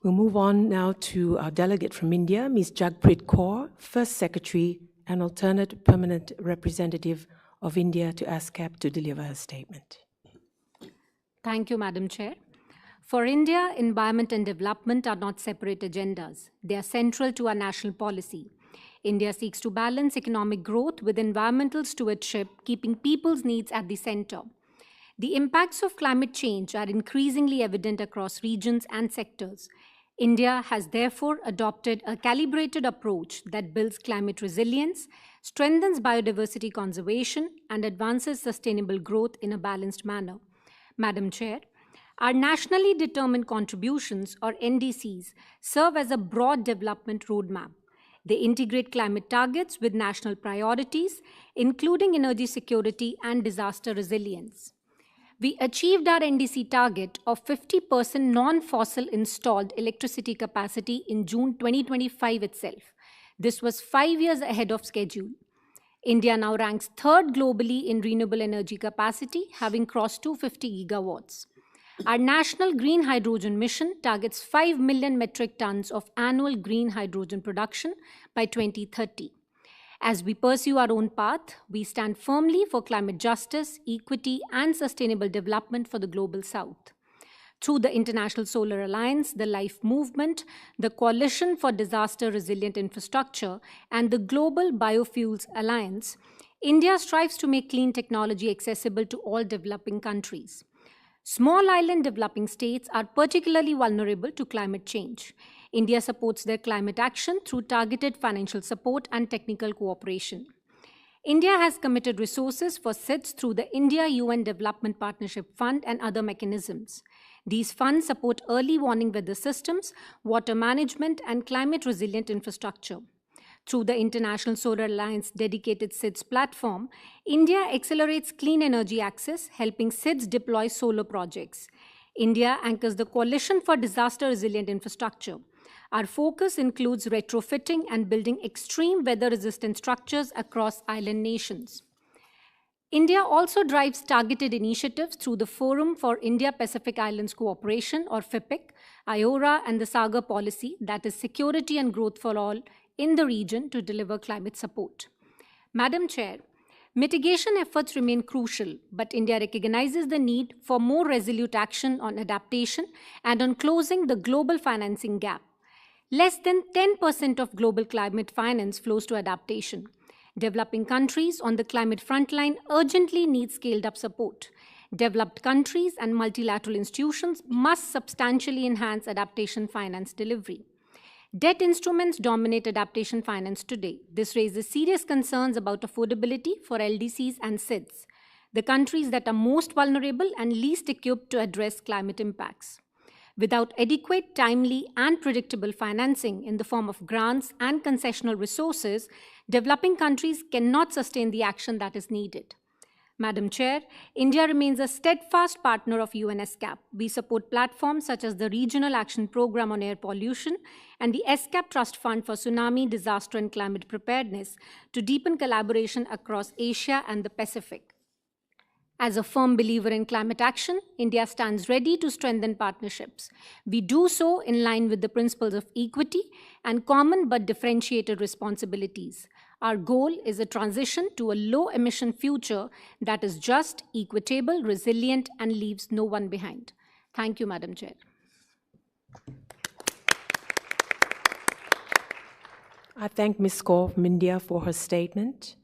We'll move on now to our delegate from India, Ms. Jagpreet Kaur, First Secretary and alternate permanent representative of India to ASCAP, to deliver her statement. Thank you, Madam Chair. For India, environment and development are not separate agendas. They are central to our national policy. India seeks to balance economic growth with environmental stewardship, keeping people's needs at the center. The impacts of climate change are increasingly evident across regions and sectors. India has therefore adopted a calibrated approach that builds climate resilience, strengthens biodiversity conservation, and advances sustainable growth in a balanced manner. Madam Chair, our nationally determined contributions, or NDCs, serve as a broad development roadmap. They integrate climate targets with national priorities, including energy security and disaster resilience. We achieved our NDC target of 50% non-fossil installed electricity capacity in June 2025 itself. This was 5 years ahead of schedule. India now ranks third globally in renewable energy capacity, having crossed 250 gigawatts. Our national green hydrogen mission targets 5 million metric tons of annual green hydrogen production by 2030. As we pursue our own path, we stand firmly for climate justice, equity, and sustainable development for the Global South. Through the International Solar Alliance, the LIFE movement, the Coalition for Disaster Resilient Infrastructure, and the Global Biofuels Alliance, India strives to make clean technology accessible to all developing countries. Small island developing states are particularly vulnerable to climate change. India supports their climate action through targeted financial support and technical cooperation. India has committed resources for SIDS through the India-UN Development Partnership Fund and other mechanisms. These funds support early warning weather systems, water management, and climate-resilient infrastructure. Through the International Solar Alliance dedicated SIDS platform, India accelerates clean energy access, helping SIDS deploy solar projects. India anchors the Coalition for Disaster Resilient Infrastructure. Our focus includes retrofitting and building extreme weather-resistant structures across island nations. India also drives targeted initiatives through the Forum for India-Pacific Islands Cooperation, or FIPIC, IORA, and the SAGAR policy, that is security and growth for all, in the region to deliver climate support. Madam Chair, mitigation efforts remain crucial, but India recognizes the need for more resolute action on adaptation and on closing the global financing gap. Less than 10% of global climate finance flows to adaptation. Developing countries on the climate frontline urgently need scaled-up support. Developed countries and multilateral institutions must substantially enhance adaptation finance delivery. Debt instruments dominate adaptation finance today. This raises serious concerns about affordability for LDCs and SIDS, the countries that are most vulnerable and least equipped to address climate impacts. Without adequate, timely, and predictable financing in the form of grants and concessional resources, developing countries cannot sustain the action that is needed. Madam Chair, India remains a steadfast partner of UNESCAP. We support platforms such as the Regional Action Programme on Air Pollution and the ESCAP Trust Fund for Tsunami, Disaster and Climate Preparedness to deepen collaboration across Asia and the Pacific. As a firm believer in climate action, India stands ready to strengthen partnerships. We do so in line with the principles of equity and common but differentiated responsibilities. Our goal is a transition to a low-emission future that is just, equitable, resilient, and leaves no one behind. Thank you, Madam Chair. I thank Ms. Kaur from India for her statement.